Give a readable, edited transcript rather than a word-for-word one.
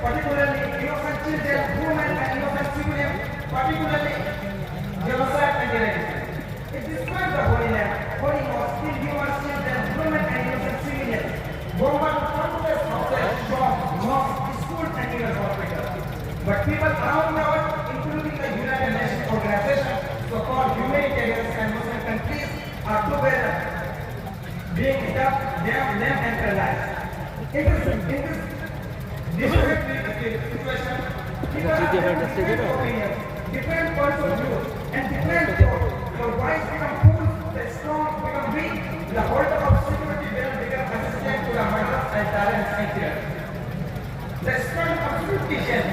particularly innocent children, women and innocent civilians, particularly genocide and terrorism. It describes the Holy Land, holy mosque, still viewers, children, women and innocent civilians, bombard countless houses, shops, mosques, schools and even hospitals. But people around the world, including the United Nations Organization, so-called humanitarians and Muslim countries, are together being dubbed, damned, and paralyzed. In this situation, people have different opinions, different points of view, and different thoughts. The wise become fools, the strong become weak, the holder of security will become assistant to the murders and tyrants and fear. The strong becomes fictitious,